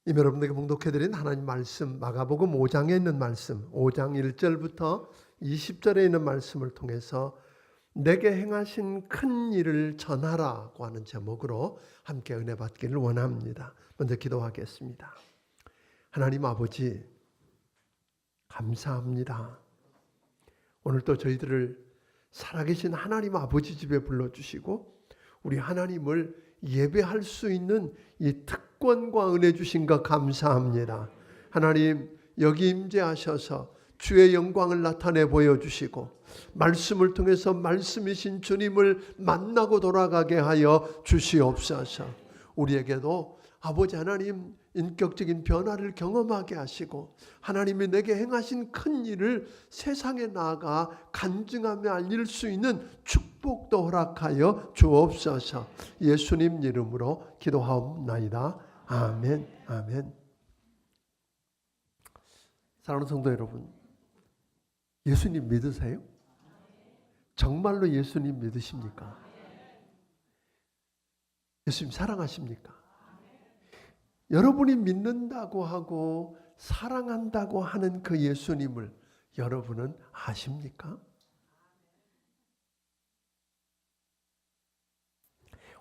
여러분들에게 봉독해드린 하나님 말씀, 마가복음 5장에 있는 말씀, 5장 1절부터 20절에 있는 말씀을 통해서 내게 행하신 큰 일을 전하라고 하는 제목으로 함께 은혜 받기를 원합니다. 먼저 기도하겠습니다. 하나님 아버지, 감사합니다. 오늘 또 저희들을 살아계신 하나님 아버지 집에 불러주시고 우리 하나님을 예배할 수 있는 이 특권과 은혜 주신 것 감사합니다. 하나님, 여기 임재하셔서 주의 영광을 나타내 보여주시고 말씀을 통해서 말씀이신 주님을 만나고 돌아가게 하여 주시옵소서. 우리에게도 아버지 하나님 인격적인 변화를 경험하게 하시고 하나님이 내게 행하신 큰 일을 세상에 나아가 간증하며 알릴 수 있는 축복도 허락하여 주옵소서. 예수님 이름으로 기도하옵나이다. 아멘. 아멘. 사랑하는 성도 여러분, 예수님 믿으세요? 정말로 예수님 믿으십니까? 예수님 사랑하십니까? 여러분이 믿는다고 하고 사랑한다고 하는 그 예수님을 여러분은 아십니까?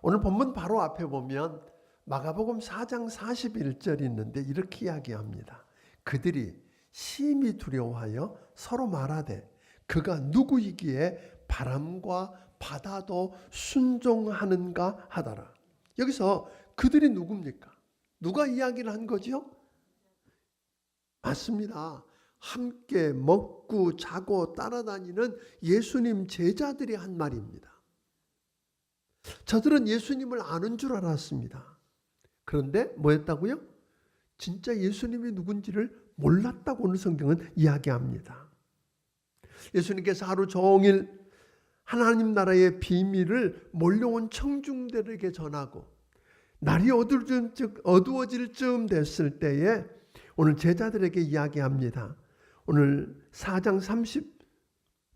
오늘 본문 바로 앞에 보면 마가복음 4장 41절이 있는데 이렇게 이야기합니다. 그들이 심히 두려워하여 서로 말하되 그가 누구이기에 바람과 바다도 순종하는가 하더라. 여기서 그들이 누굽니까? 누가 이야기를 한 거죠? 맞습니다. 함께 먹고 자고 따라다니는 예수님 제자들이 한 말입니다. 저들은 예수님을 아는 줄 알았습니다. 그런데 뭐였다고요? 진짜 예수님이 누군지를 몰랐다고 오늘 성경은 이야기합니다. 예수님께서 하루 종일 하나님 나라의 비밀을 몰려온 청중들에게 전하고 날이 어두워질 즈음 됐을 때에 오늘 제자들에게 이야기합니다. 오늘 4장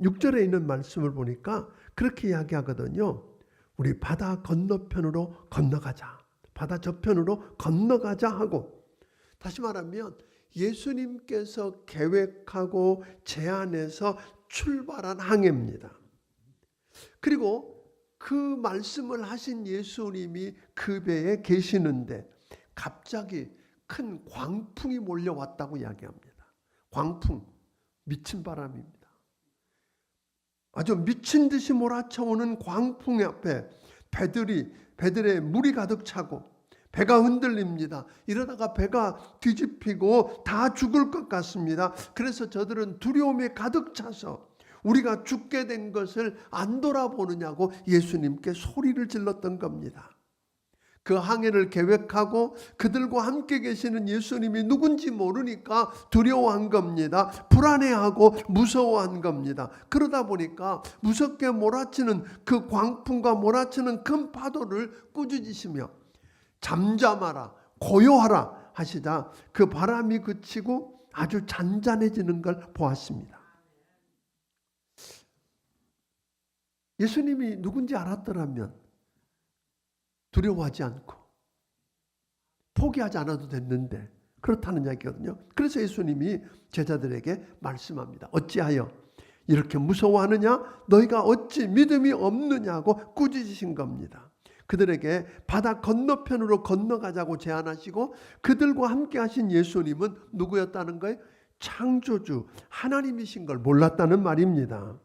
36절에 있는 말씀을 보니까 그렇게 이야기하거든요. 우리 바다 건너편으로 건너가자. 바다 저편으로 건너가자 하고, 다시 말하면 예수님께서 계획하고 제안해서 출발한 항해입니다. 그리고 그 말씀을 하신 예수님이 그 배에 계시는데 갑자기 큰 광풍이 몰려왔다고 이야기합니다. 광풍, 미친 바람입니다. 아주 미친 듯이 몰아쳐오는 광풍 앞에 배들에 물이 가득 차고 배가 흔들립니다. 이러다가 배가 뒤집히고 다 죽을 것 같습니다. 그래서 저들은 두려움에 가득 차서 우리가 죽게 된 것을 안 돌아보느냐고 예수님께 소리를 질렀던 겁니다. 그 항해를 계획하고 그들과 함께 계시는 예수님이 누군지 모르니까 두려워한 겁니다. 불안해하고 무서워한 겁니다. 그러다 보니까 무섭게 몰아치는 그 광풍과 몰아치는 큰 파도를 꾸짖으시며 잠잠하라, 고요하라 하시다 그 바람이 그치고 아주 잔잔해지는 걸 보았습니다. 예수님이 누군지 알았더라면 두려워하지 않고 포기하지 않아도 됐는데 그렇다는 이야기거든요. 그래서 예수님이 제자들에게 말씀합니다. 어찌하여 이렇게 무서워하느냐? 너희가 어찌 믿음이 없느냐고 꾸짖으신 겁니다. 그들에게 바다 건너편으로 건너가자고 제안하시고 그들과 함께 하신 예수님은 누구였다는 거예요? 창조주 하나님이신 걸 몰랐다는 말입니다.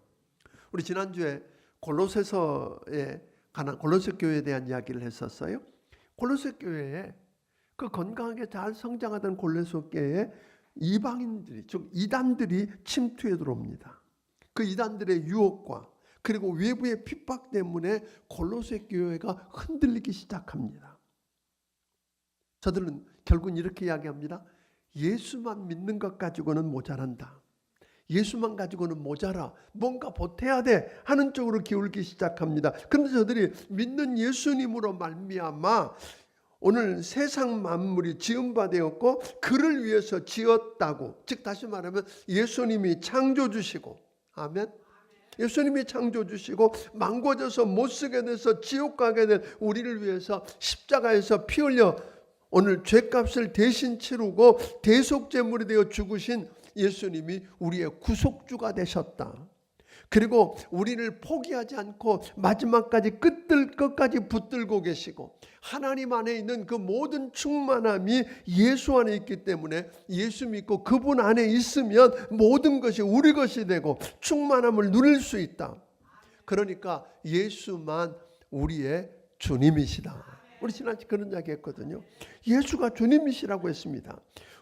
우리 지난주에 골로새 교회에 대한 이야기를 했었어요. 골로새 교회에 그 건강하게 잘 성장하던 골로새 교회에 이방인들이, 즉 이단들이 침투해 들어옵니다. 그 이단들의 유혹과 그리고 외부의 핍박 때문에 골로새 교회가 흔들리기 시작합니다. 저들은 결국은 이렇게 이야기합니다. 예수만 믿는 것 가지고는 모자란다. 예수만 가지고는 모자라. 뭔가 보태야 돼 하는 쪽으로 기울기 시작합니다. 그런데 저들이 믿는 예수님으로 말미암아 오늘 세상 만물이 지음바되었고 그를 위해서 지었다고, 즉 다시 말하면 예수님이 창조주시고, 아멘. 예수님이 창조주시고 망고져서 못쓰게 돼서 지옥 가게 된 우리를 위해서 십자가에서 피 흘려 오늘 죄값을 대신 치르고 대속제물이 되어 죽으신 예수님이 우리의 구속주가 되셨다. 그리고 우리를 포기하지 않고 마지막까지 끝까지 붙들고 계시고 하나님 안에 있는 그 모든 충만함이 예수 안에 있기 때문에 예수 믿고 그분 안에 있으면 모든 것이 우리 것이 되고 충만함을 누릴 수 있다. 그러니까 예수만 우리의 주님이시다. 우리 지난주에 그런 이야기 했거든요. 예수가 주님이시라고 했습니다.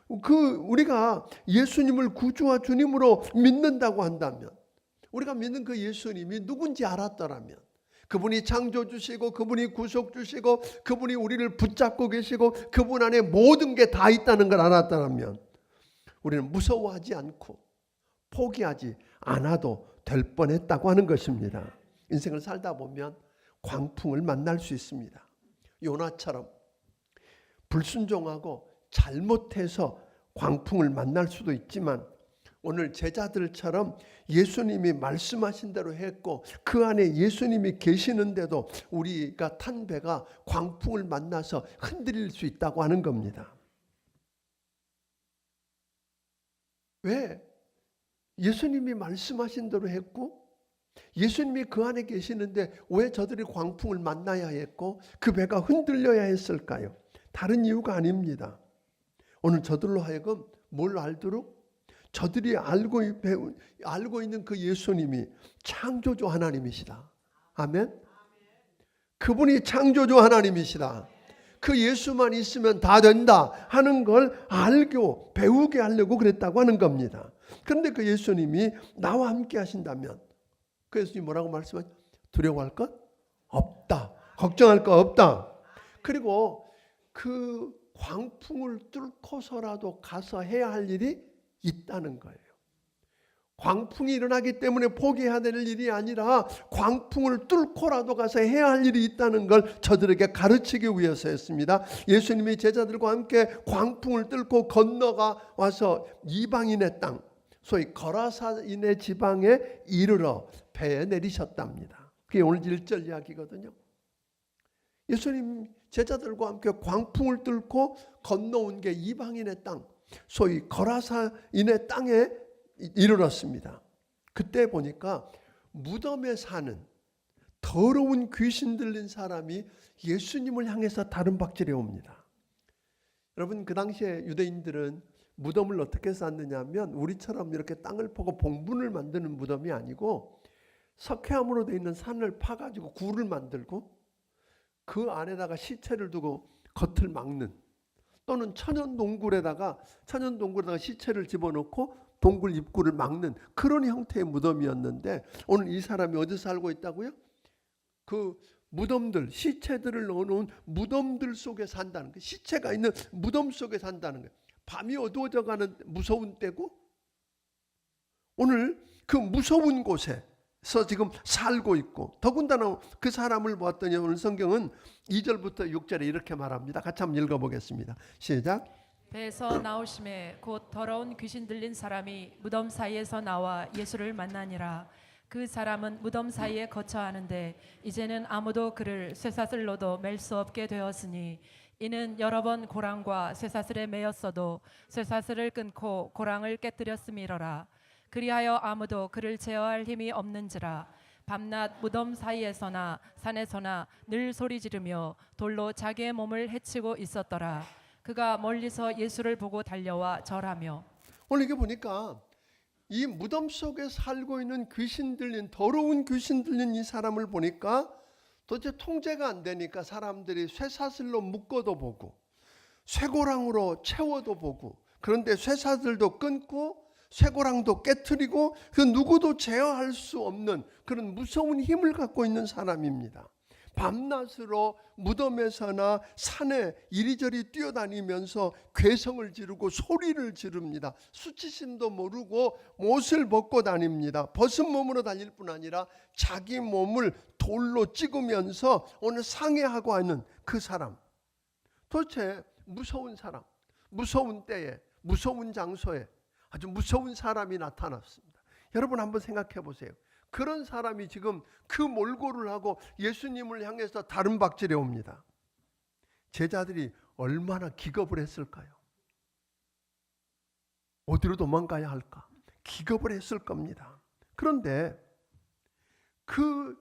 우리가 예수님을 구주와 주님으로 믿는다고 한다면, 우리가 믿는 그 예수님이 누군지 알았더라면, 그분이 창조주시고 그분이 구속주시고 그분이 우리를 붙잡고 계시고 그분 안에 모든 게 다 있다는 걸 알았더라면 우리는 무서워하지 않고 포기하지 않아도 될 뻔했다고 하는 것입니다. 인생을 살다 보면 광풍을 만날 수 있습니다. 요나처럼 불순종하고 잘못해서 광풍을 만날 수도 있지만 오늘 제자들처럼 예수님이 말씀하신 대로 했고 그 안에 예수님이 계시는데도 우리가 탄 배가 광풍을 만나서 흔들릴 수 있다고 하는 겁니다. 왜? 예수님이 말씀하신 대로 했고 예수님이 그 안에 계시는데 왜 저들이 광풍을 만나야 했고 그 배가 흔들려야 했을까요? 다른 이유가 아닙니다. 오늘 저들로 하여금 뭘 알도록? 저들이 알고 있는 그 예수님이 창조주 하나님이시다. 아멘? 그분이 창조주 하나님이시다. 그 예수만 있으면 다 된다 하는 걸 알고 배우게 하려고 그랬다고 하는 겁니다. 그런데 그 예수님이 나와 함께 하신다면 그 예수님이 뭐라고 말씀하죠? 두려워할 것 없다. 걱정할 것 없다. 그리고 그 광풍을 뚫고서라도 가서 해야 할 일이 있다는 거예요. 광풍이 일어나기 때문에 포기해야 될 일이 아니라 광풍을 뚫고라도 가서 해야 할 일이 있다는 걸 저들에게 가르치기 위해서였습니다. 예수님이 제자들과 함께 광풍을 뚫고 건너가 와서 이방인의 땅, 소위 거라사인의 지방에 이르러 배에 내리셨답니다. 그게 오늘 1절 이야기거든요. 예수님 제자들과 함께 광풍을 뚫고 건너온 게 이방인의 땅, 소위 거라사인의 땅에 이르렀습니다. 그때 보니까 무덤에 사는 더러운 귀신 들린 사람이 예수님을 향해서 다른 박질해 옵니다. 여러분, 그 당시에 유대인들은 무덤을 어떻게 쌓느냐 하면 우리처럼 이렇게 땅을 파고 봉분을 만드는 무덤이 아니고 석회암으로 되어 있는 산을 파가지고 굴을 만들고 그 안에다가 시체를 두고 겉을 막는, 또는 천연 동굴에다가 시체를 집어넣고 동굴 입구를 막는 그런 형태의 무덤이었는데 오늘 이 사람이 어디서 살고 있다고요? 그 무덤들, 시체들을 넣어놓은 무덤들 속에 산다는 거예요. 시체가 있는 무덤 속에 산다는 거예요. 밤이 어두워져가는 무서운 때고 오늘 그 무서운 곳에서 지금 살고 있고, 더군다나 그 사람을 보았더니 오늘 성경은 2절부터 6절에 이렇게 말합니다. 같이 한번 읽어보겠습니다. 시작. 배에서 나오심에 곧 더러운 귀신 들린 사람이 무덤 사이에서 나와 예수를 만나니라. 그 사람은 무덤 사이에 거처하는데 이제는 아무도 그를 쇠사슬로도 맬 수 없게 되었으니 이는 여러 번 고랑과 쇠사슬에 매였어도 쇠사슬을 끊고 고랑을 깨뜨렸음이로라. 그리하여 아무도 그를 제어할 힘이 없는지라. 밤낮 무덤 사이에서나 산에서나 늘 소리 지르며 돌로 자기의 몸을 해치고 있었더라. 그가 멀리서 예수를 보고 달려와 절하며. 오늘 이게 보니까 이 무덤 속에 살고 있는 귀신 들린, 더러운 귀신 들린 이 사람을 보니까 도대체 통제가 안 되니까 사람들이 쇠사슬로 묶어도 보고 쇠고랑으로 채워도 보고, 그런데 쇠사슬도 끊고 쇠고랑도 깨트리고 그 누구도 제어할 수 없는 그런 무서운 힘을 갖고 있는 사람입니다. 밤낮으로 무덤에서나 산에 이리저리 뛰어다니면서 괴성을 지르고 소리를 지릅니다. 수치심도 모르고 옷을 벗고 다닙니다. 벗은 몸으로 달릴 뿐 아니라 자기 몸을 돌로 찍으면서 오늘 상해하고 하는 그 사람, 도대체 무서운 사람, 무서운 때에 무서운 장소에 아주 무서운 사람이 나타났습니다. 여러분 한번 생각해 보세요. 그런 사람이 지금 그 몰골을 하고 예수님을 향해서 다른 박질해 옵니다. 제자들이 얼마나 기겁을 했을까요? 어디로 도망가야 할까? 기겁을 했을 겁니다. 그런데 그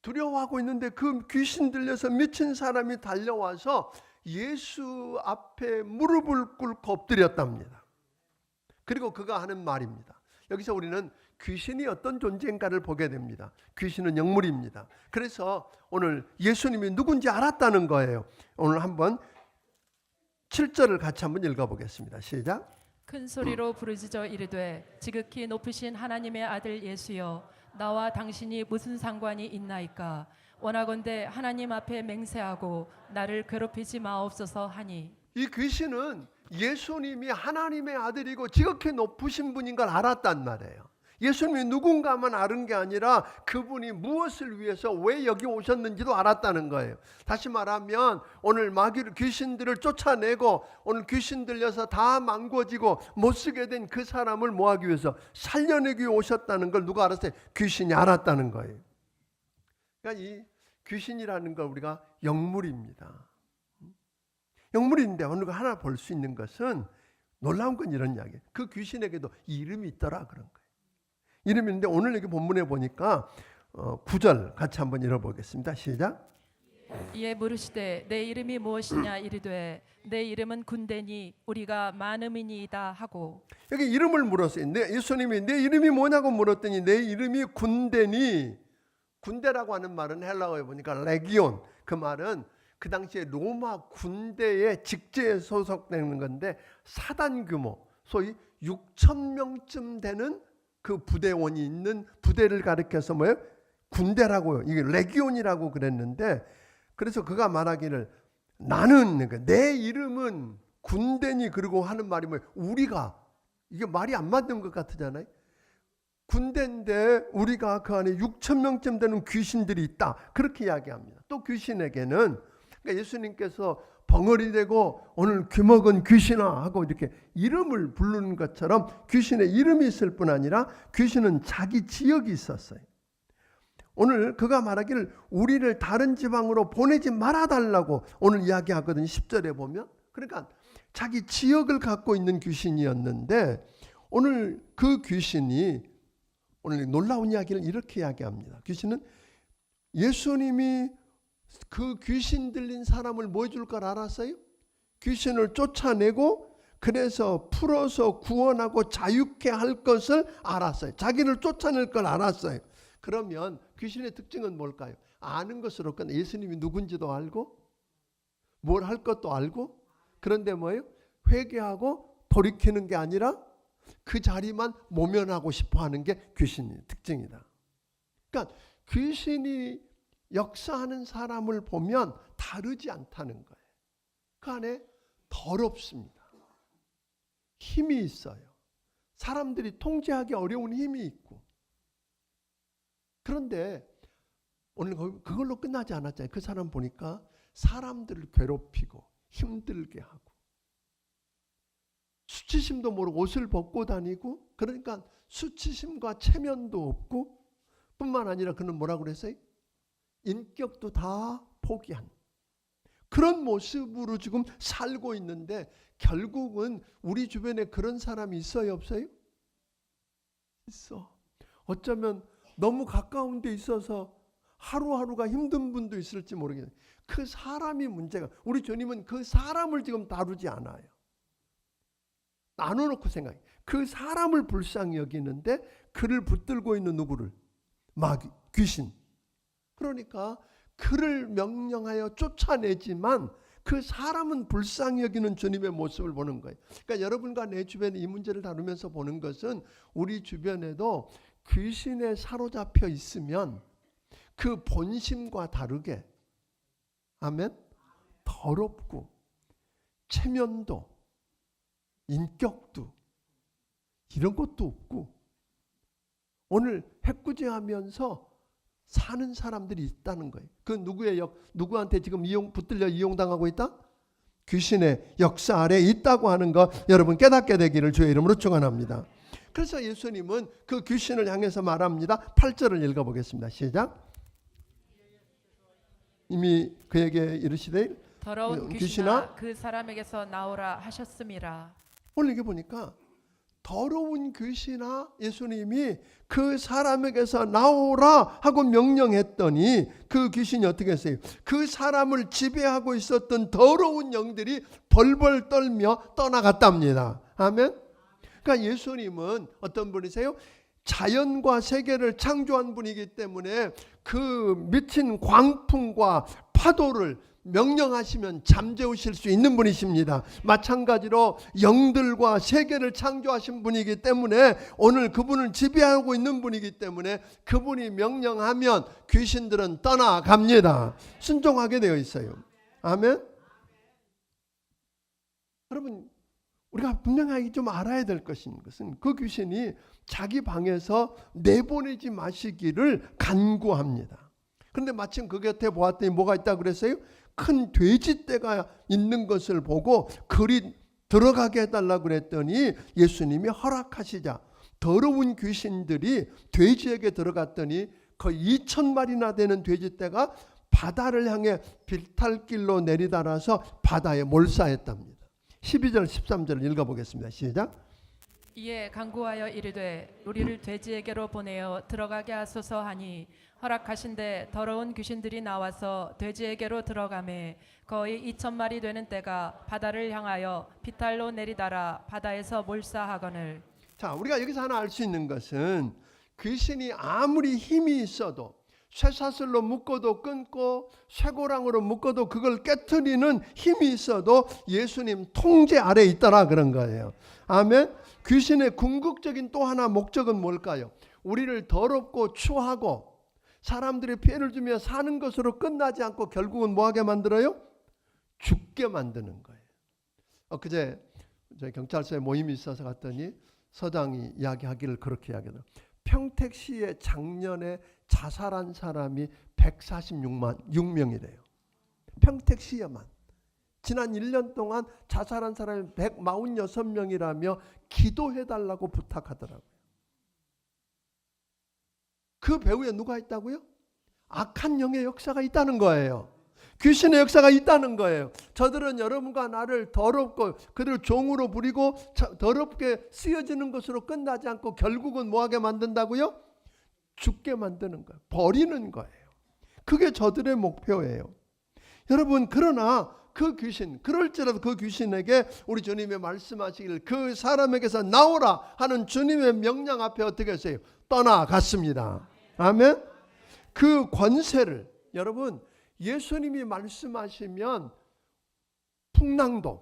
두려워하고 있는데 그 귀신 들려서 미친 사람이 달려와서 예수 앞에 무릎을 꿇고 엎드렸답니다. 그리고 그가 하는 말입니다. 여기서 우리는 귀신이 어떤 존재인가를 보게 됩니다. 귀신은 영물입니다. 그래서 오늘 예수님이 누군지 알았다는 거예요. 오늘 한번 7절을 같이 한번 읽어보겠습니다. 시작. 큰 소리로 부르짖어 이르되 지극히 높으신 하나님의 아들 예수여 나와 당신이 무슨 상관이 있나이까. 원하건대 하나님 앞에 맹세하고 나를 괴롭히지 마옵소서 하니. 이 귀신은 예수님이 하나님의 아들이고 지극히 높으신 분인 걸 알았단 말이에요. 예수님이 누군가만 아는 게 아니라 그분이 무엇을 위해서 왜 여기 오셨는지도 알았다는 거예요. 다시 말하면 오늘 마귀를 귀신들을 쫓아내고 오늘 귀신 들려서 다 망고지고 못쓰게 된 그 사람을 뭐하기 위해서 살려내기 위해 오셨다는 걸 누가 알았어요? 귀신이 알았다는 거예요. 그러니까 이 귀신이라는 걸 우리가 영물입니다. 영물인데 오늘 하나 볼 수 있는 것은 놀라운 건 이런 이야기예요. 그 귀신에게도 이름이 있더라 그런 거예요. 이름이 있는데 오늘 여기 본문에 보니까 9절 같이 한번 읽어보겠습니다. 시작. 이에 물으시되 내 이름이 무엇이냐 이르되 내 이름은 군대니 우리가 많음이니이다 하고. 여기 이름을 물었어요. 예수님이 내 이름이 뭐냐고 물었더니 내 이름이 군대니. 군대라고 하는 말은 헬라어에 보니까 레기온. 그 말은 그 당시에 로마 군대의 직제에 소속되는 건데 사단 규모 소위 6,000명쯤 되는 그 부대원이 있는 부대를 가리켜서 뭐예요? 군대라고요. 이게 레기온이라고 그랬는데 그래서 그가 말하기를 나는 내 이름은 군대니 그러고 하는 말이 뭐예요? 우리가 이게 말이 안 맞는 것 같으잖아요. 군대인데 우리가 그 안에 6,000명쯤 되는 귀신들이 있다. 그렇게 이야기합니다. 또 귀신에게는 그러니까 예수님께서 벙어리 되고 오늘 귀먹은 귀신아 하고 이렇게 이름을 부르는 것처럼 귀신의 이름이 있을 뿐 아니라 귀신은 자기 지역이 있었어요. 오늘 그가 말하기를 우리를 다른 지방으로 보내지 말아달라고 오늘 이야기하거든요. 10절에 보면. 그러니까 자기 지역을 갖고 있는 귀신이었는데 오늘 그 귀신이 오늘 놀라운 이야기를 이렇게 이야기합니다. 귀신은 예수님이 그 귀신 들린 사람을 뭐 해줄 걸 알았어요? 귀신을 쫓아내고 그래서 풀어서 구원하고 자유케 할 것을 알았어요. 자기를 쫓아낼 걸 알았어요. 그러면 귀신의 특징은 뭘까요? 아는 것으로 끝나. 예수님이 누군지도 알고 뭘 할 것도 알고 그런데 뭐예요? 회개하고 돌이키는 게 아니라 그 자리만 모면하고 싶어하는 게 귀신의 특징이다. 그러니까 귀신이 역사하는 사람을 보면 다르지 않다는 거예요. 그 안에 더럽습니다. 힘이 있어요. 사람들이 통제하기 어려운 힘이 있고. 그런데 오늘 그걸로 끝나지 않았잖아요. 그 사람 보니까 사람들을 괴롭히고 힘들게 하고 수치심도 모르고 옷을 벗고 다니고 그러니까 수치심과 체면도 없고 뿐만 아니라 그는 뭐라고 그랬어요? 인격도 다 포기한 그런 모습으로 지금 살고 있는데 결국은 우리 주변에 그런 사람이 있어요? 없어요? 있어. 어쩌면 너무 가까운 데 있어서 하루하루가 힘든 분도 있을지 모르겠어요. 그 사람이 문제가 우리 주님은 그 사람을 지금 다루지 않아요. 나눠놓고 생각해. 그 사람을 불쌍히 여기는데 그를 붙들고 있는 누구를? 마귀, 귀신. 그러니까 그를 명령하여 쫓아내지만 그 사람은 불쌍히 여기는 주님의 모습을 보는 거예요. 그러니까 여러분과 내 주변에 이 문제를 다루면서 보는 것은 우리 주변에도 귀신에 사로잡혀 있으면 그 본심과 다르게 아멘? 더럽고 체면도 인격도 이런 것도 없고 오늘 해꾸지하면서 사는 사람들이 있다는 거예요. 그 누구한테 지금 붙들려 이용당하고 있다? 귀신의 역사 아래에 있다고 하는 거 여러분 깨닫게 되기를 주의 이름으로 축원합니다. 그래서 예수님은 그 귀신을 향해서 말합니다. 8절을 읽어보겠습니다. 시작. 이미 그에게 이르시되 더러운 귀신아 그 사람에게서 나오라 하셨음이라. 오늘 이게 보니까 더러운 귀신아 예수님이 그 사람에게서 나오라 하고 명령했더니 그 귀신이 어떻게 했어요? 그 사람을 지배하고 있었던 더러운 영들이 벌벌 떨며 떠나갔답니다. 아멘. 그러니까 예수님은 어떤 분이세요? 자연과 세계를 창조한 분이기 때문에 그 미친 광풍과 파도를 명령하시면 잠재우실 수 있는 분이십니다. 마찬가지로 영들과 세계를 창조하신 분이기 때문에 오늘 그분을 지배하고 있는 분이기 때문에 그분이 명령하면 귀신들은 떠나갑니다. 순종하게 되어 있어요. 아멘. 여러분 우리가 분명하게 좀 알아야 될 것인 것은 그 귀신이 자기 방에서 내보내지 마시기를 간구합니다. 그런데 마침 그 곁에 보았더니 뭐가 있다고 그랬어요? 큰 돼지떼가 있는 것을 보고 그리 들어가게 해달라고 그랬더니 예수님이 허락하시자 더러운 귀신들이 돼지에게 들어갔더니 거의 2,000마리나 되는 돼지떼가 바다를 향해 비탈길로 내리달아서 바다에 몰사했답니다. 12절 13절을 읽어보겠습니다. 시작. 이에 간구하여 이르되 우리를 돼지에게로 보내어 들어가게 하소서 하니 허락하신데 더러운 귀신들이 나와서 돼지에게로 들어가매 거의 2,000마리 되는 떼가 바다를 향하여 비탈로 내리달아 바다에서 몰사하거늘. 자, 우리가 여기서 하나 알 수 있는 것은 귀신이 아무리 힘이 있어도 쇠사슬로 묶어도 끊고 쇠고랑으로 묶어도 그걸 깨트리는 힘이 있어도 예수님 통제 아래 있더라 그런 거예요. 아멘. 귀신의 궁극적인 또 하나 목적은 뭘까요? 우리를 더럽고 추하고 사람들이 피해를 주며 사는 것으로 끝나지 않고 결국은 뭐하게 만들어요? 죽게 만드는 거예요. 그제 저희 경찰서에 모임이 있어서 갔더니 서장이 이야기하기를 그렇게 이야기해요. 평택시에 작년에 자살한 사람이 146명이래요. 평택시에만. 지난 1년 동안 자살한 사람이 146명이라며 기도해달라고 부탁하더라고요. 그 배후에 누가 있다고요? 악한 영의 역사가 있다는 거예요. 귀신의 역사가 있다는 거예요. 저들은 여러분과 나를 더럽고 그를 종으로 부리고 더럽게 쓰여지는 것으로 끝나지 않고 결국은 뭐하게 만든다고요? 죽게 만드는 거예요. 버리는 거예요. 그게 저들의 목표예요. 여러분 그러나 그 귀신 그럴지라도 그 귀신에게 우리 주님이 말씀하시길 그 사람에게서 나오라 하는 주님의 명령 앞에 어떻게 했어요? 떠나갔습니다. 아멘. 그 권세를 여러분 예수님이 말씀하시면 풍랑도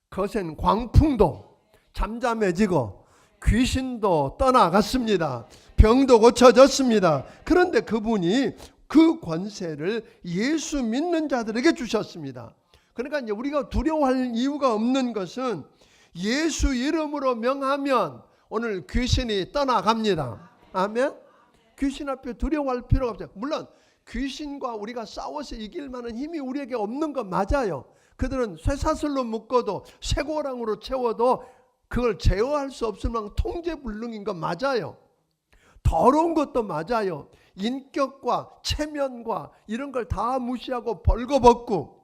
거센 광풍도 잠잠해지고 귀신도 떠나갔습니다. 병도 고쳐졌습니다. 그런데 그분이 그 권세를 예수 믿는 자들에게 주셨습니다. 그러니까 이제 우리가 두려워할 이유가 없는 것은 예수 이름으로 명하면 오늘 귀신이 떠나갑니다. 아멘. 귀신 앞에 두려워할 필요가 없어요. 물론 귀신과 우리가 싸워서 이길 만한 힘이 우리에게 없는 건 맞아요. 그들은 쇠사슬로 묶어도 쇠고랑으로 채워도 그걸 제어할 수 없을 만큼 통제불능인 건 맞아요. 더러운 것도 맞아요. 인격과 체면과 이런 걸 다 무시하고 벌거벗고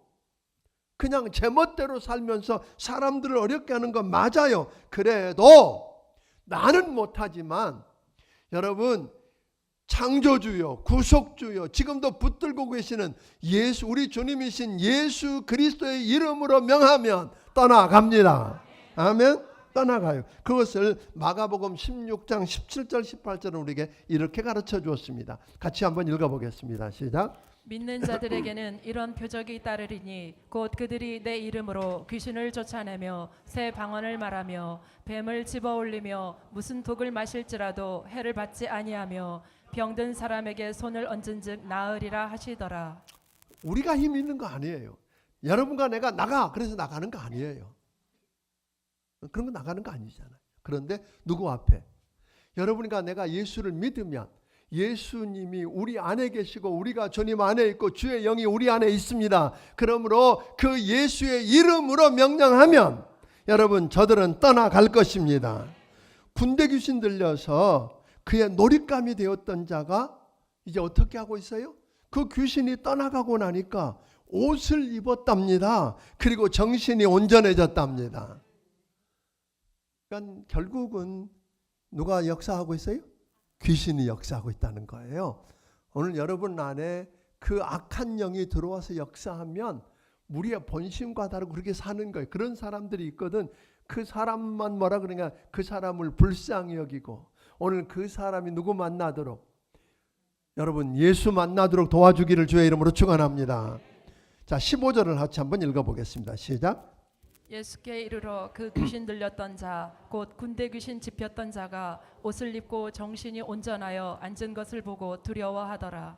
그냥 제멋대로 살면서 사람들을 어렵게 하는 건 맞아요. 그래도 나는 못하지만 여러분 창조주요 구속주요 지금도 붙들고 계시는 예수 우리 주님이신 예수 그리스도의 이름으로 명하면 떠나갑니다. 아멘. 떠나가요. 그것을 마가복음 16장 17절 18절은 우리에게 이렇게 가르쳐 주었습니다. 같이 한번 읽어보겠습니다. 시작. 믿는 자들에게는 이런 표적이 따르리니 곧 그들이 내 이름으로 귀신을 쫓아내며 새 방언을 말하며 뱀을 집어올리며 무슨 독을 마실지라도 해를 받지 아니하며 병든 사람에게 손을 얹은즉 나으리라 하시더라. 우리가 힘 있는 거 아니에요. 여러분과 내가 나가 그래서 나가는 거 아니에요. 그런 거 나가는 거 아니잖아요. 그런데 누구 앞에? 여러분과 내가 예수를 믿으면 예수님이 우리 안에 계시고 우리가 주님 안에 있고 주의 영이 우리 안에 있습니다. 그러므로 그 예수의 이름으로 명령하면 여러분 저들은 떠나갈 것입니다. 군대 귀신 들려서 그의 놀잇감이 되었던 자가 이제 어떻게 하고 있어요? 그 귀신이 떠나가고 나니까 옷을 입었답니다. 그리고 정신이 온전해졌답니다. 그러니까 결국은 누가 역사하고 있어요? 귀신이 역사하고 있다는 거예요. 오늘 여러분 안에 그 악한 영이 들어와서 역사하면 우리의 본심과 다르고 그렇게 사는 거예요. 그런 사람들이 있거든. 그 사람만 뭐라 그러냐, 그 사람을 불쌍히 여기고 오늘 그 사람이 누구 만나도록, 여러분 예수 만나도록 도와주기를 주의 이름으로 축원합니다. 자, 15절을 같이 한번 읽어보겠습니다. 시작. 예수께 이르러 그 귀신 들렸던 자 곧 군대 귀신 집혔던 자가 옷을 입고 정신이 온전하여 앉은 것을 보고 두려워하더라.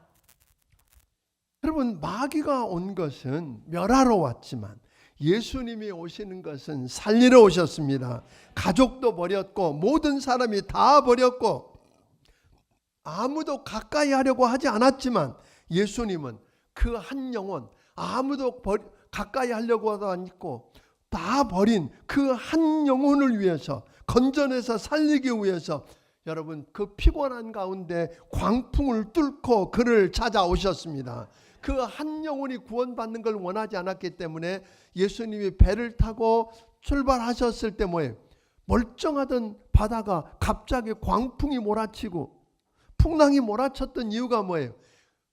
여러분, 마귀가 온 것은 멸하러 왔지만 예수님이 오시는 것은 살리러 오셨습니다. 가족도 버렸고 모든 사람이 다 버렸고 아무도 가까이 하려고 하지 않았지만 예수님은 그 한 영혼, 아무도 가까이 하려고 하지 않고 다 버린 그 한 영혼을 위해서, 건져내서 살리기 위해서 여러분 그 피곤한 가운데 광풍을 뚫고 그를 찾아오셨습니다. 그 한 영혼이 구원받는 걸 원하지 않았기 때문에 예수님이 배를 타고 출발하셨을 때 뭐예요? 멀쩡하던 바다가 갑자기 광풍이 몰아치고 풍랑이 몰아쳤던 이유가 뭐예요?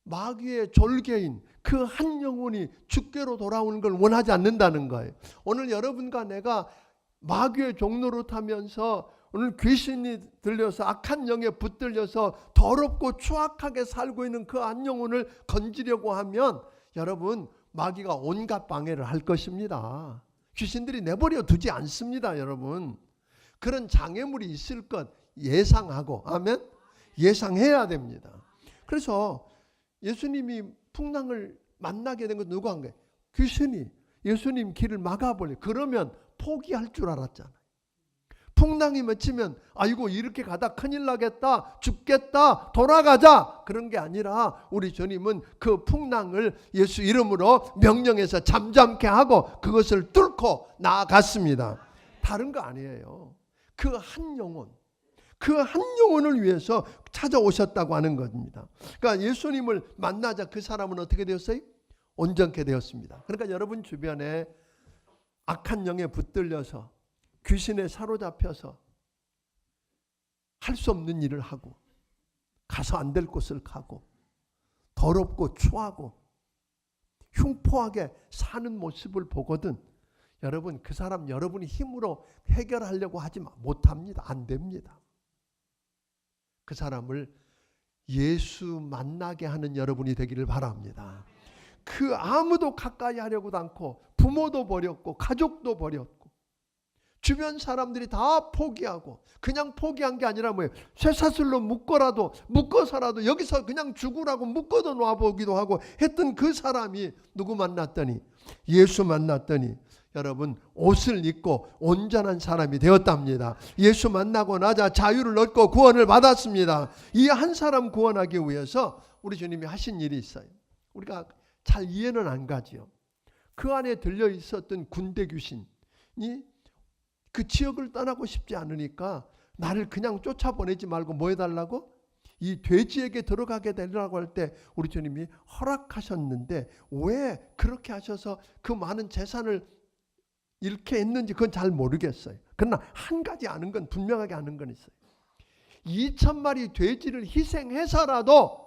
마귀의 졸개인 그 한 영혼이 주께로 돌아오는 걸 원하지 않는다는 거예요. 오늘 여러분과 내가 마귀의 종로로 타면서 오늘 귀신이 들려서 악한 영에 붙들려서 더럽고 추악하게 살고 있는 그 한 영혼을 건지려고 하면 여러분 마귀가 온갖 방해를 할 것입니다. 귀신들이 내버려 두지 않습니다. 여러분 그런 장애물이 있을 것 예상하고, 아멘, 예상해야 됩니다. 그래서 예수님이 풍랑을 만나게 된 건 누가 한 거예요? 귀신이 예수님 길을 막아버려. 그러면 포기할 줄 알았잖아요. 풍랑이 맺히면 아이고 이렇게 가다 큰일 나겠다, 죽겠다, 돌아가자, 그런 게 아니라 우리 주님은 그 풍랑을 예수 이름으로 명령해서 잠잠케 하고 그것을 뚫고 나아갔습니다. 다른 거 아니에요. 그 한 영혼, 그 한 영혼을 위해서 찾아오셨다고 하는 겁니다. 그러니까 예수님을 만나자 그 사람은 어떻게 되었어요? 온전케 되었습니다. 그러니까 여러분 주변에 악한 영에 붙들려서 귀신에 사로잡혀서 할 수 없는 일을 하고 가서 안 될 곳을 가고 더럽고 추하고 흉포하게 사는 모습을 보거든 여러분 그 사람 여러분이 힘으로 해결하려고 하지 못합니다. 안 됩니다. 그 사람을 예수 만나게 하는 여러분이 되기를 바랍니다. 그 아무도 가까이 하려고도 않고 부모도 버렸고 가족도 버렸고 주변 사람들이 다 포기하고 그냥 포기한 게 아니라 뭐예요? 쇠사슬로 묶어서라도 여기서 그냥 죽으라고 묶어도 놔보기도 하고 했던 그 사람이 누구 만났더니 예수 만났더니 여러분 옷을 입고 온전한 사람이 되었답니다. 예수 만나고 나자 자유를 얻고 구원을 받았습니다. 이 한 사람 구원하기 위해서 우리 주님이 하신 일이 있어요. 우리가 잘 이해는 안 가지요. 그 안에 들려 있었던 군대 귀신이 그 지역을 떠나고 싶지 않으니까 나를 그냥 쫓아보내지 말고 뭐 해달라고? 이 돼지에게 들어가게 되라고 할 때 우리 주님이 허락하셨는데 왜 그렇게 하셔서 그 많은 재산을 잃게 했는지 그건 잘 모르겠어요. 그러나 한 가지 아는 건 분명하게 아는 건 있어요. 2,000마리 돼지를 희생해서라도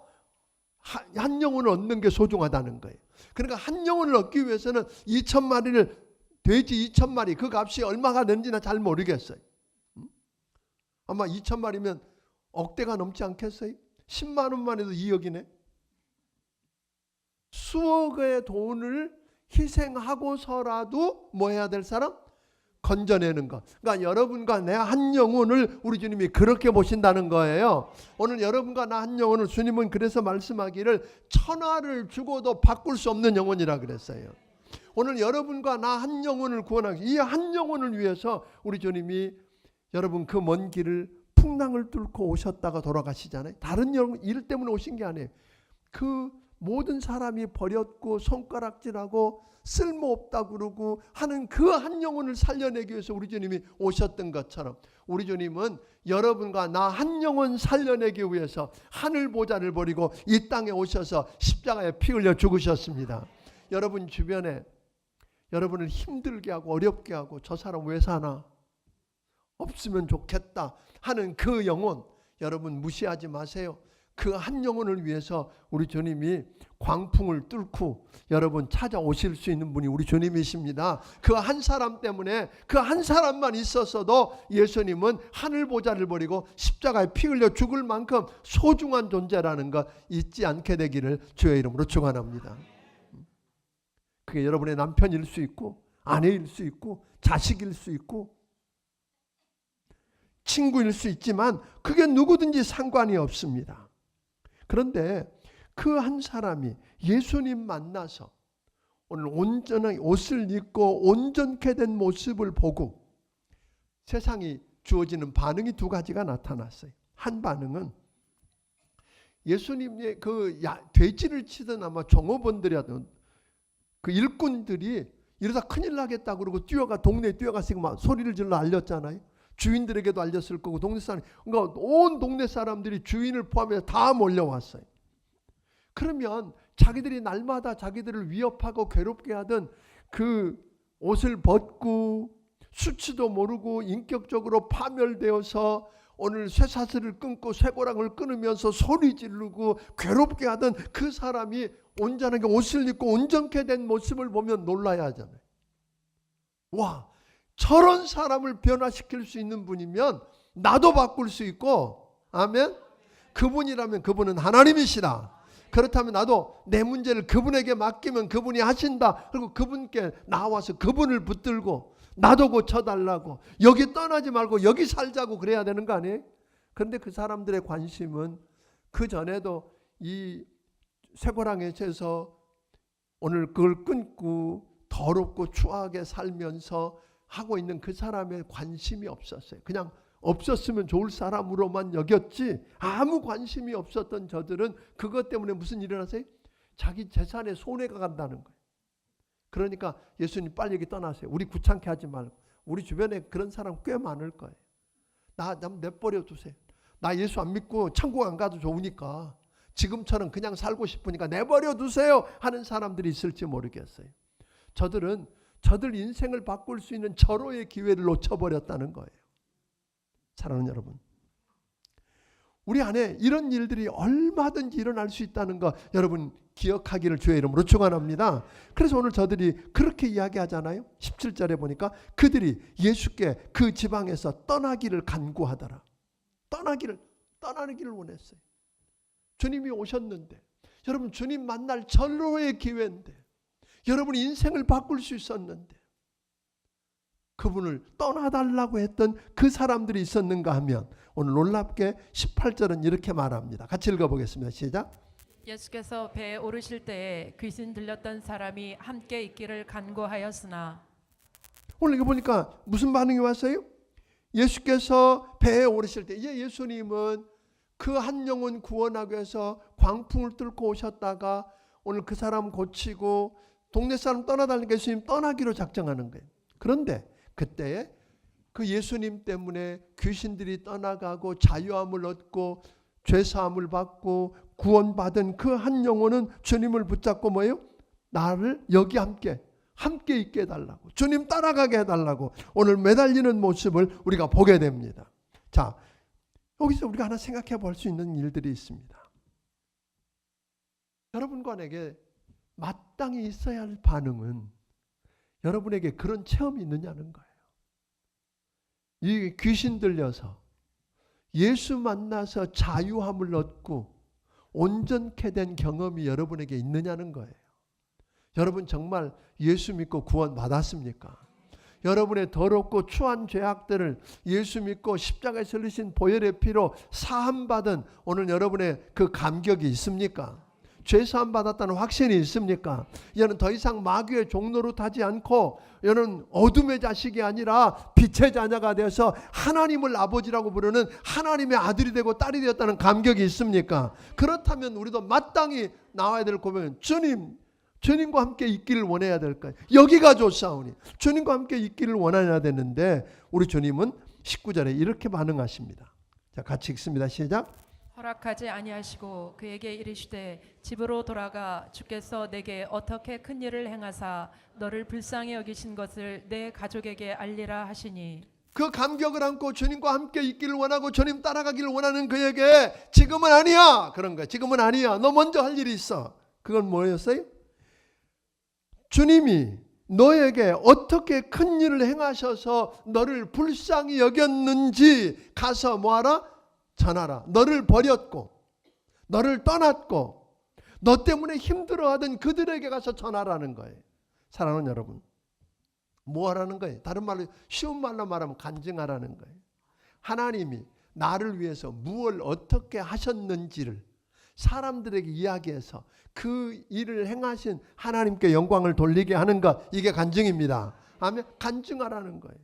한 영혼을 얻는 게 소중하다는 거예요. 그러니까 한 영혼을 얻기 위해서는 2,000마리를 돼지 2,000마리 그 값이 얼마가 되는지는 잘 모르겠어요. 아마 2,000마리면 억대가 넘지 않겠어요? 10만 원만 해도 2억이네. 수억의 돈을 희생하고서라도 뭐 해야 될 사람? 건져내는 것. 그러니까 여러분과 내 한 영혼을 우리 주님이 그렇게 보신다는 거예요. 오늘 여러분과 나 한 영혼을 주님은 그래서 말씀하기를 천하를 주고도 바꿀 수 없는 영혼이라 그랬어요. 오늘 여러분과 나 한 영혼을 구원하기, 이 한 영혼을 위해서 우리 주님이 여러분 그 먼 길을 풍랑을 뚫고 오셨다가 돌아가시잖아요. 다른 일 때문에 오신 게 아니에요. 그 모든 사람이 버렸고 손가락질하고 쓸모없다고 그러고 하는 그 한 영혼을 살려내기 위해서 우리 주님이 오셨던 것처럼 우리 주님은 여러분과 나 한 영혼 살려내기 위해서 하늘 보좌를 버리고 이 땅에 오셔서 십자가에 피 흘려 죽으셨습니다. 여러분 주변에 여러분을 힘들게 하고 어렵게 하고 저 사람 왜 사나? 없으면 좋겠다 하는 그 영혼 여러분 무시하지 마세요. 그 한 영혼을 위해서 우리 주님이 광풍을 뚫고 여러분 찾아오실 수 있는 분이 우리 주님이십니다. 그 한 사람 때문에 그 한 사람만 있었어도 예수님은 하늘 보좌를 버리고 십자가에 피 흘려 죽을 만큼 소중한 존재라는 거 잊지 않게 되기를 주의 이름으로 축원합니다. 그게 여러분의 남편일 수 있고 아내일 수 있고 자식일 수 있고 친구일 수 있지만 그게 누구든지 상관이 없습니다. 그런데 그 한 사람이 예수님 만나서 오늘 온전한 옷을 입고 온전케 된 모습을 보고 세상이 주어지는 반응이 두 가지가 나타났어요. 한 반응은 예수님의 그 돼지를 치던 아마 종업원들이었던 그 일꾼들이 이러다 큰일 나겠다 그러고 동네에 뛰어가서 막 소리를 질러 알렸잖아요. 주인들에게도 알렸을 거고 동네 사람, 그러니까 온 동네 사람들이 주인을 포함해서 다 몰려왔어요. 그러면 자기들이 날마다 자기들을 위협하고 괴롭게 하던 그 옷을 벗고 수치도 모르고 인격적으로 파멸되어서 오늘 쇠사슬을 끊고 쇠고랑을 끊으면서 소리 지르고 괴롭게 하던 그 사람이 온전하게 옷을 입고 온전케 된 모습을 보면 놀라야 하잖아요. 와, 저런 사람을 변화시킬 수 있는 분이면 나도 바꿀 수 있고, 아멘. 그분이라면 그분은 하나님이시다. 그렇다면 나도 내 문제를 그분에게 맡기면 그분이 하신다. 그리고 그분께 나와서 그분을 붙들고 나도 고쳐달라고, 여기 떠나지 말고 여기 살자고 그래야 되는 거 아니에요? 그런데 그 사람들의 관심은 그 전에도 이 쇠고랑에 채서 오늘 그걸 끊고 더럽고 추하게 살면서 하고 있는 그 사람의 관심이 없었어요. 그냥 없었으면 좋을 사람으로만 여겼지 아무 관심이 없었던 저들은 그것 때문에 무슨 일을 하세요? 자기 재산에 손해가 간다는 거예요. 그러니까 예수님 빨리 여기 떠나세요. 우리 귀찮게 하지 말고. 우리 주변에 그런 사람 꽤 많을 거예요. 나 내버려 두세요. 나 예수 안 믿고 천국 안 가도 좋으니까 지금처럼 그냥 살고 싶으니까 내버려 두세요 하는 사람들이 있을지 모르겠어요. 저들 인생을 바꿀 수 있는 절호의 기회를 놓쳐버렸다는 거예요. 사랑하는 여러분, 우리 안에 이런 일들이 얼마든지 일어날 수 있다는 거 여러분 기억하기를 주의 이름으로 축원합니다. 그래서 오늘 저들이 그렇게 이야기하잖아요. 17절에 보니까 그들이 예수께 그 지방에서 떠나기를 간구하더라. 떠나기를 원했어요. 주님이 오셨는데, 여러분 주님 만날 절호의 기회인데, 여러분 인생을 바꿀 수 있었는데 그분을 떠나달라고 했던 그 사람들이 있었는가 하면 오늘 놀랍게 18절은 이렇게 말합니다. 같이 읽어보겠습니다. 시작. 예수께서 배에 오르실 때에 귀신 들렸던 사람이 함께 있기를 간구하였으나. 오늘 이거 보니까 무슨 반응이 왔어요? 예수께서 배에 오르실 때, 이제 예수님은 그 한 영혼 구원하기 위해서 광풍을 뚫고 오셨다가 오늘 그 사람 고치고 동네 사람 떠나달라니까 예수님 떠나기로 작정하는 거예요. 그런데 그때에 그 예수님 때문에 귀신들이 떠나가고 자유함을 얻고 죄사함을 받고 구원받은 그 한 영혼은 주님을 붙잡고 뭐예요? 나를 여기 함께 있게 해달라고, 주님 따라가게 해달라고 오늘 매달리는 모습을 우리가 보게 됩니다. 자, 여기서 우리가 하나 생각해 볼 수 있는 일들이 있습니다. 여러분과에게 마땅히 있어야 할 반응은 여러분에게 그런 체험이 있느냐는 거예요. 이 귀신 들려서 예수 만나서 자유함을 얻고 온전케 된 경험이 여러분에게 있느냐는 거예요. 여러분 정말 예수 믿고 구원 받았습니까? 여러분의 더럽고 추한 죄악들을 예수 믿고 십자가에서 흘리신 보혈의 피로 사함받은 오늘 여러분의 그 감격이 있습니까? 죄사함 받았다는 확신이 있습니까? 얘는 더 이상 마귀의 종노릇하지 않고 얘는 어둠의 자식이 아니라 빛의 자녀가 되어서 하나님을 아버지라고 부르는 하나님의 아들이 되고 딸이 되었다는 감격이 있습니까? 그렇다면 우리도 마땅히 나와야 될 고백은 주님과 함께 있기를 원해야 될 거예요. 여기가 좋사오니 주님과 함께 있기를 원해야 되는데 우리 주님은 19절에 이렇게 반응하십니다. 자, 같이 읽습니다. 시작. 허락하지 아니하시고 그에게 이르시되 집으로 돌아가 주께서 내게 어떻게 큰 일을 행하사 너를 불쌍히 여기신 것을 내 가족에게 알리라 하시니 그 감격을 안고 주님과 함께 있기를 원하고 주님 따라가기를 원하는 그에게 지금은 아니야 그런 거야. 지금은 아니야. 너 먼저 할 일이 있어. 그건 뭐였어요? 주님이 너에게 어떻게 큰 일을 행하셔서 너를 불쌍히 여겼는지 가서 뭐하라? 전하라. 너를 버렸고 너를 떠났고 너 때문에 힘들어하던 그들에게 가서 전하라는 거예요. 사랑하는 여러분, 뭐 하라는 거예요? 다른 말로 쉬운 말로 말하면 간증하라는 거예요. 하나님이 나를 위해서 무엇을 어떻게 하셨는지를 사람들에게 이야기해서 그 일을 행하신 하나님께 영광을 돌리게 하는 것, 이게 간증입니다. 아멘. 간증하라는 거예요.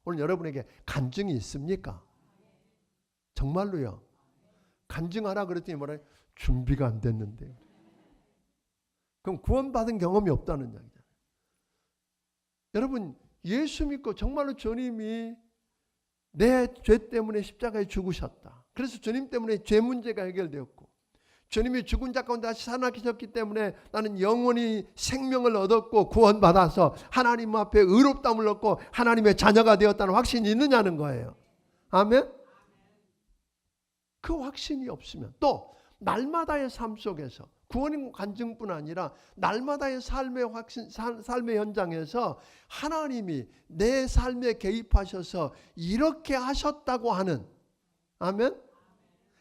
오늘 여러분에게 간증이 있습니까? 정말로요. 간증하라 그랬더니 뭐래? 준비가 안 됐는데요. 그럼 구원받은 경험이 없다는 이야기잖아요. 여러분, 예수 믿고 정말로 주님이 내 죄 때문에 십자가에 죽으셨다. 그래서 주님 때문에 죄 문제가 해결되었고 주님이 죽은 자 가운데 다시 살아나셨기 때문에 나는 영원히 생명을 얻었고 구원받아서 하나님 앞에 의롭다함을 얻고 하나님의 자녀가 되었다는 확신이 있느냐는 거예요. 아멘. 그 확신이 없으면 또 날마다의 삶 속에서 구원의 간증뿐 아니라 날마다의 삶의 현장에서 하나님이 내 삶에 개입하셔서 이렇게 하셨다고 하는, 아멘,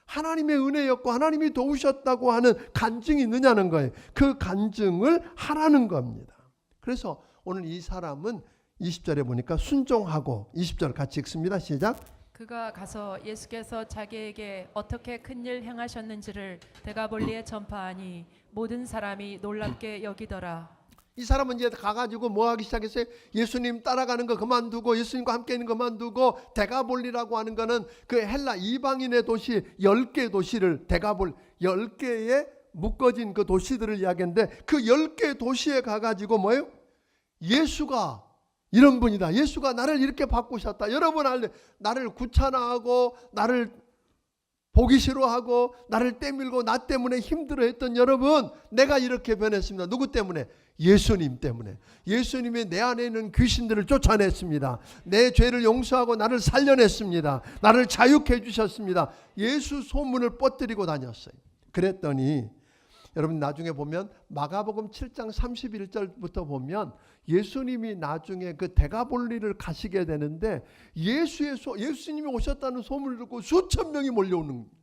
하나님의 은혜였고 하나님이 도우셨다고 하는 간증이 있느냐는 거예요. 그 간증을 하라는 겁니다. 그래서 오늘 이 사람은 20절에 보니까 순종하고, 20절 같이 읽습니다. 시작. 그가 가서 예수께서 자기에게 어떻게 큰일 행하셨는지를 데가볼리에 전파하니 모든 사람이 놀랍게 여기더라. 이 사람은 이제 가가지고 뭐 하기 시작했어요? 예수님 따라가는 거 그만두고 예수님과 함께 있는 거 그만두고 데가볼리라고 하는 거는 그 헬라 이방인의 도시 10개 도시를 10개의 묶어진 그 도시들을 이야기하는데 그 10개 도시에 가가지고 뭐예요? 예수가 이런 분이다. 예수가 나를 이렇게 바꾸셨다. 여러분 알래? 나를 구차나하고 나를 보기 싫어하고 나를 때밀고 나 때문에 힘들어했던 여러분, 내가 이렇게 변했습니다. 누구 때문에? 예수님 때문에. 예수님이 내 안에 있는 귀신들을 쫓아냈습니다. 내 죄를 용서하고 나를 살려냈습니다. 나를 자유케 해주셨습니다. 예수 소문을 뻗뜨리고 다녔어요. 그랬더니 여러분 나중에 보면 마가복음 7장 31절부터 보면 예수님이 나중에 그 데가볼리를 가시게 되는데 예수님이 오셨다는 소문을 듣고 수천 명이 몰려오는 겁니다.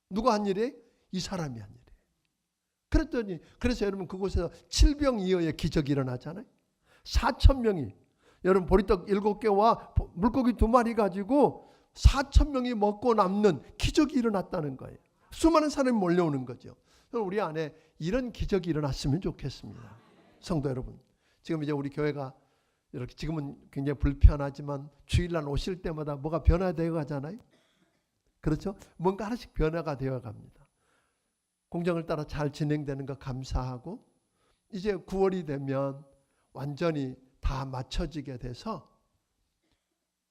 누가 한 일이에요? 이 사람이 한 일이에요. 그랬더니 그래서 여러분 그곳에서 칠병이어의 기적이 일어나잖아요. 4천 명이 여러분 보리떡 7개와 물고기 2마리 가지고 4천 명이 먹고 남는 기적이 일어났다는 거예요. 수많은 사람이 몰려오는 거죠. 우리 안에 이런 기적이 일어났으면 좋겠습니다. 성도 여러분, 지금 이제 우리 교회가 이렇게 지금은 굉장히 불편하지만 주일날 오실 때마다 뭐가 변화되어 가잖아요. 그렇죠? 뭔가 하나씩 변화가 되어 갑니다. 공정을 따라 잘 진행되는 거 감사하고 이제 9월이 되면 완전히 다 맞춰지게 돼서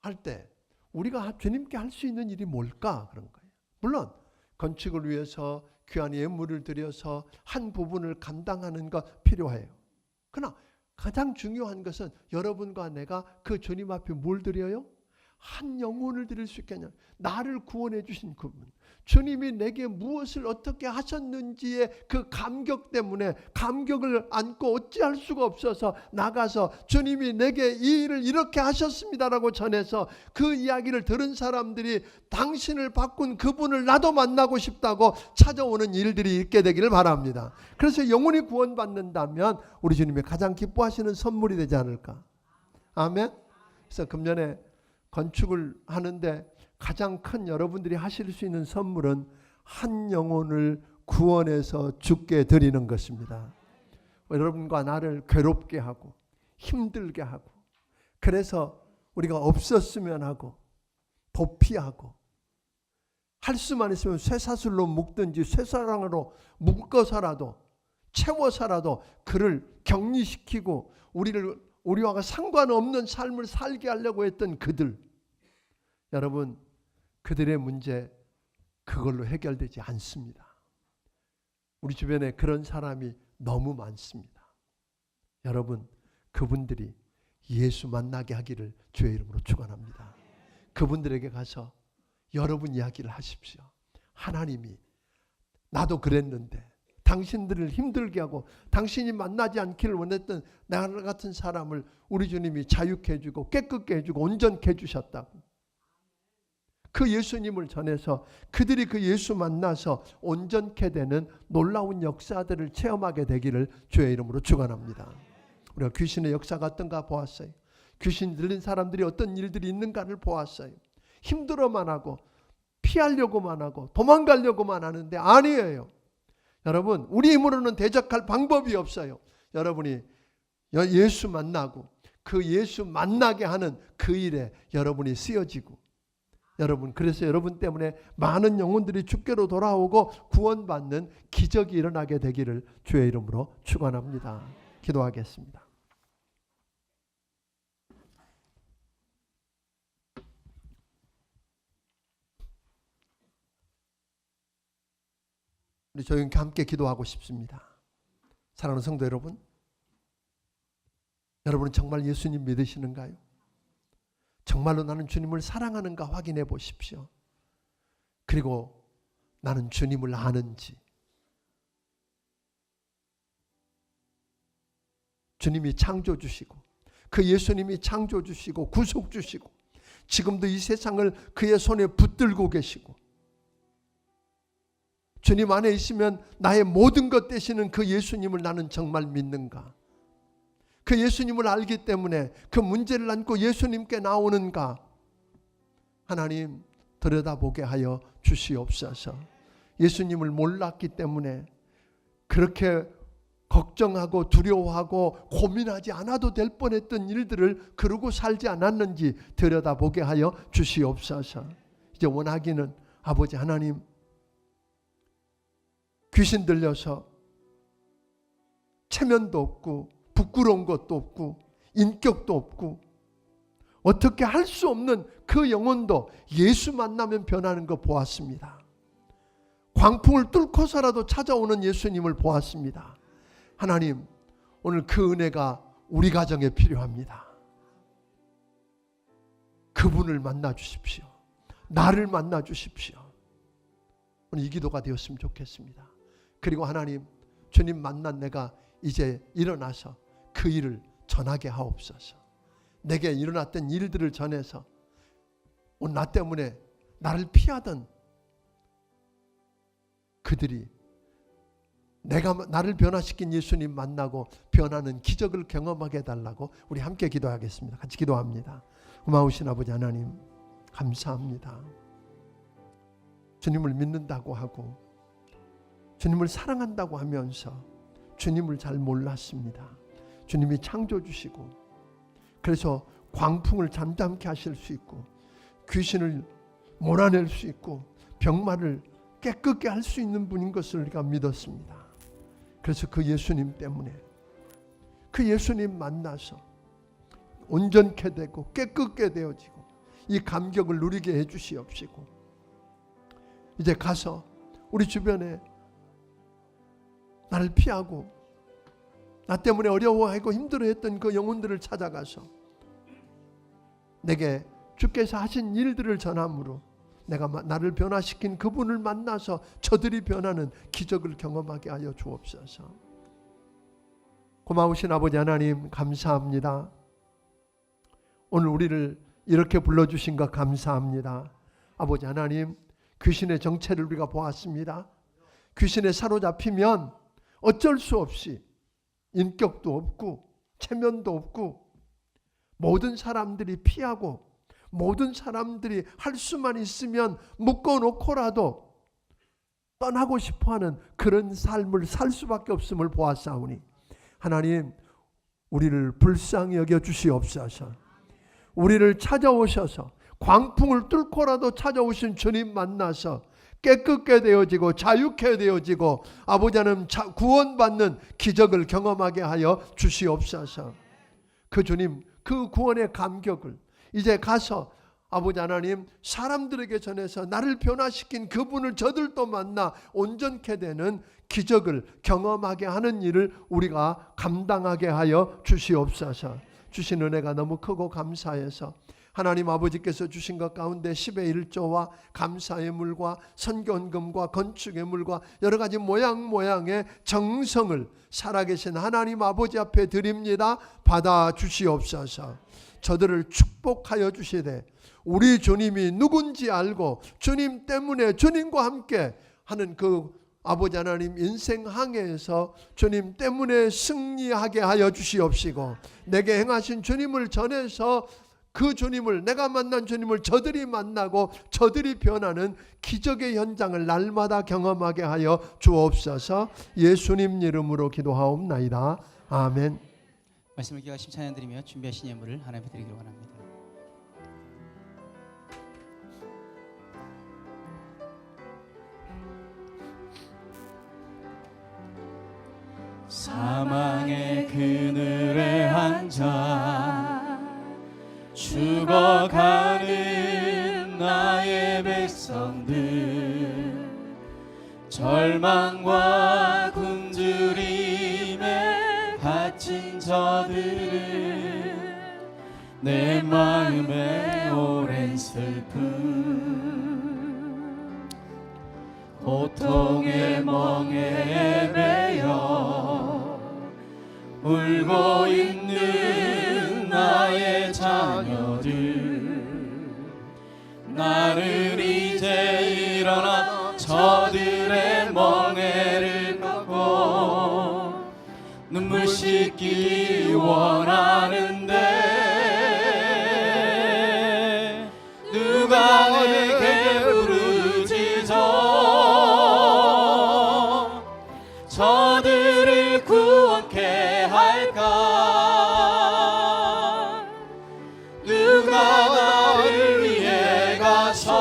할 때 우리가 주님께 할 수 있는 일이 뭘까 그런 거예요. 물론 건축을 위해서 귀한 예물을 드려서 한 부분을 감당하는 것 필요해요. 그러나 가장 중요한 것은 여러분과 내가 그 주님 앞에 뭘 드려요? 한 영혼을 드릴 수 있겠냐? 나를 구원해 주신 그분, 주님이 내게 무엇을 어떻게 하셨는지의 그 감격 때문에 감격을 안고 어찌할 수가 없어서 나가서 주님이 내게 이 일을 이렇게 하셨습니다라고 전해서 그 이야기를 들은 사람들이 당신을 바꾼 그분을 나도 만나고 싶다고 찾아오는 일들이 있게 되기를 바랍니다. 그래서 영혼이 구원받는다면 우리 주님이 가장 기뻐하시는 선물이 되지 않을까? 아멘. 그래서 금년에 건축을 하는데 가장 큰 여러분들이 하실 수 있는 선물은 한 영혼을 구원해서 주께 드리는 것입니다. 여러분과 나를 괴롭게 하고 힘들게 하고 그래서 우리가 없었으면 하고 도피하고 할 수만 있으면 쇠사슬로 묶든지 쇠사랑으로 묶어서라도 채워서라도 그를 격리시키고 우리와 상관없는 삶을 살게 하려고 했던 그들, 여러분 그들의 문제 그걸로 해결되지 않습니다. 우리 주변에 그런 사람이 너무 많습니다. 여러분, 그분들이 예수 만나게 하기를 주의 이름으로 축원합니다. 그분들에게 가서 여러분 이야기를 하십시오. 하나님이 나도 그랬는데 당신들을 힘들게 하고 당신이 만나지 않기를 원했던 나 같은 사람을 우리 주님이 자유케 해주고 깨끗게 해주고 온전케 해주셨다고. 그 예수님을 전해서 그들이 그 예수 만나서 온전케 되는 놀라운 역사들을 체험하게 되기를 주의 이름으로 축원합니다. 우리가 귀신의 역사가 어떤가 보았어요. 귀신 들린 사람들이 어떤 일들이 있는가를 보았어요. 힘들어만 하고 피하려고만 하고 도망가려고만 하는데 아니에요. 여러분, 우리 힘으로는 대적할 방법이 없어요. 여러분이 예수 만나고 그 예수 만나게 하는 그 일에 여러분이 쓰여지고, 여러분, 그래서 여러분 때문에 많은 영혼들이 주께로 돌아오고 구원받는 기적이 일어나게 되기를 주의 이름으로 축원합니다. 기도하겠습니다. 우리 조용히 함께 기도하고 싶습니다. 사랑하는 성도 여러분, 여러분은 정말 예수님 믿으시는가요? 정말로 나는 주님을 사랑하는가 확인해 보십시오. 그리고 나는 주님을 아는지, 주님이 창조 주시고 그 예수님이 창조 주시고 구속 주시고 지금도 이 세상을 그의 손에 붙들고 계시고 주님 안에 있으면 나의 모든 것 되시는 그 예수님을 나는 정말 믿는가? 그 예수님을 알기 때문에 그 문제를 안고 예수님께 나오는가? 하나님 들여다보게 하여 주시옵소서. 예수님을 몰랐기 때문에 그렇게 걱정하고 두려워하고 고민하지 않아도 될 뻔했던 일들을 그러고 살지 않았는지 들여다보게 하여 주시옵소서. 이제 원하기는 아버지 하나님, 귀신 들려서 체면도 없고 부끄러운 것도 없고 인격도 없고 어떻게 할 수 없는 그 영혼도 예수 만나면 변하는 거 보았습니다. 광풍을 뚫고서라도 찾아오는 예수님을 보았습니다. 하나님, 오늘 그 은혜가 우리 가정에 필요합니다. 그분을 만나 주십시오. 나를 만나 주십시오. 오늘 이 기도가 되었으면 좋겠습니다. 그리고 하나님, 주님 만난 내가 이제 일어나서 그 일을 전하게 하옵소서. 내게 일어났던 일들을 전해서 오늘 나 때문에 나를 피하던 그들이 내가 나를 변화시킨 예수님 만나고 변하는 기적을 경험하게 해달라고 우리 함께 기도하겠습니다. 같이 기도합니다. 고마우신 아버지 하나님, 감사합니다. 주님을 믿는다고 하고 주님을 사랑한다고 하면서 주님을 잘 몰랐습니다. 주님이 창조주시고 그래서 광풍을 잠잠케 하실 수 있고 귀신을 몰아낼 수 있고 병마를 깨끗게 할 수 있는 분인 것을 우리가 믿었습니다. 그래서 그 예수님 때문에 그 예수님 만나서 온전케 되고 깨끗게 되어지고 이 감격을 누리게 해주시옵시고 이제 가서 우리 주변에 나를 피하고 나 때문에 어려워하고 힘들어했던 그 영혼들을 찾아가서 내게 주께서 하신 일들을 전함으로 내가 나를 변화시킨 그분을 만나서 저들이 변하는 기적을 경험하게 하여 주옵소서. 고마우신 아버지 하나님, 감사합니다. 오늘 우리를 이렇게 불러주신 것 감사합니다. 아버지 하나님, 귀신의 정체를 우리가 보았습니다. 귀신에 사로잡히면 어쩔 수 없이 인격도 없고 체면도 없고 모든 사람들이 피하고 모든 사람들이 할 수만 있으면 묶어놓고라도 떠나고 싶어하는 그런 삶을 살 수밖에 없음을 보았사오니 하나님, 우리를 불쌍히 여겨 주시옵소서. 우리를 찾아오셔서 광풍을 뚫고라도 찾아오신 주님 만나서 깨끗게 되어지고 자유케 되어지고 아버지 하나님 구원받는 기적을 경험하게 하여 주시옵소서. 그 주님, 그 구원의 감격을 이제 가서 아버지 하나님, 사람들에게 전해서 나를 변화시킨 그분을 저들도 만나 온전케 되는 기적을 경험하게 하는 일을 우리가 감당하게 하여 주시옵소서. 주신 은혜가 너무 크고 감사해서 하나님 아버지께서 주신 것 가운데 10의 1조와 감사의 물과 선견금과 건축의 물과 여러 가지 모양의 정성을 살아계신 하나님 아버지 앞에 드립니다. 받아 주시옵소서. 저들을 축복하여 주시되 우리 주님이 누군지 알고 주님 때문에 주님과 함께 하는 그 아버지 하나님 인생 항해에서 주님 때문에 승리하게 하여 주시옵시고 내게 행하신 주님을 전해서 그 주님을, 내가 만난 주님을 저들이 만나고 저들이 변하는 기적의 현장을 날마다 경험하게 하여 주옵소서. 예수님 이름으로 기도하옵나이다. 아멘. 말씀을 기억하시며 찬양드리며 준비하신 예물을 하나님께 드리기를 원합니다. 사망의 그늘에 앉아 죽어가는 나의 백성들, 절망과 굶주림에 갇힌 저들을 내 마음에 오랜 슬픔, 고통의 멍에 매여 울고 있는 나의 자녀들, 나는 이제 일어나 저들의 멍에를 꺾고 눈물 씻기 원하는데 누가 내게 부르짖어 저들을 구원케 할까? 누가 나를 위해 가서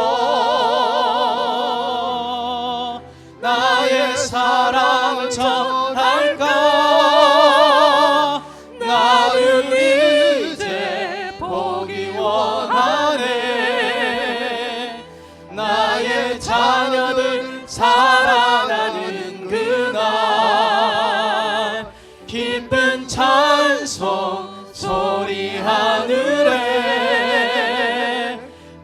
나의 사랑을 전할까? 나를 이제 보기 원하네. 나의 자녀들 살아나는 그날 기쁜 찬송 소리 하늘에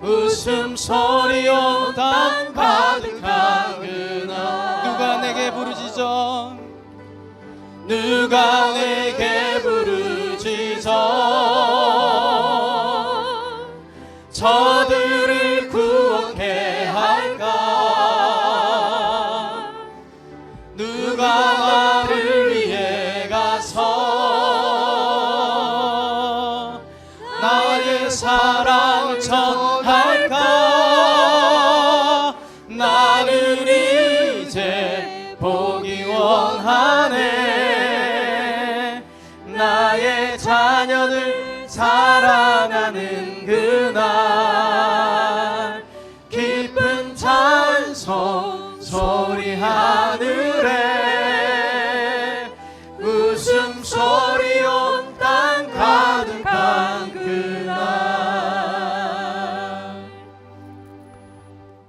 웃음소리로 땅 가득한 그날 누가 내게 부르짖어 누가 내게 부르짖어 저들을 구원케 할까? 누가 나를 위해 가서 나의 사랑을 전할까? 나는 이제 보기 원하네. 나의 자녀들 살아나는 그날 기쁜 찬송 소리 하늘에 웃음소리 온 땅 가득한 그날.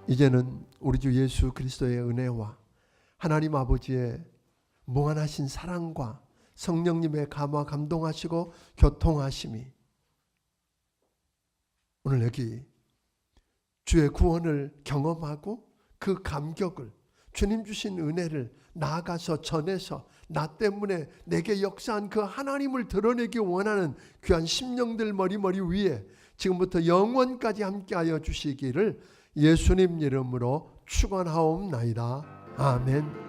이제는 우리 주 예수 그리스도의 은혜와 하나님 아버지의 무한하신 사랑과 성령님의 감화 감동하시고 교통하심이 오늘 여기 주의 구원을 경험하고 그 감격을 주님 주신 은혜를 나아가서 전해서 나 때문에 내게 역사한 그 하나님을 드러내기 원하는 귀한 심령들 머리 위에 지금부터 영원까지 함께하여 주시기를 예수님 이름으로 축원하옵나이다. 아멘.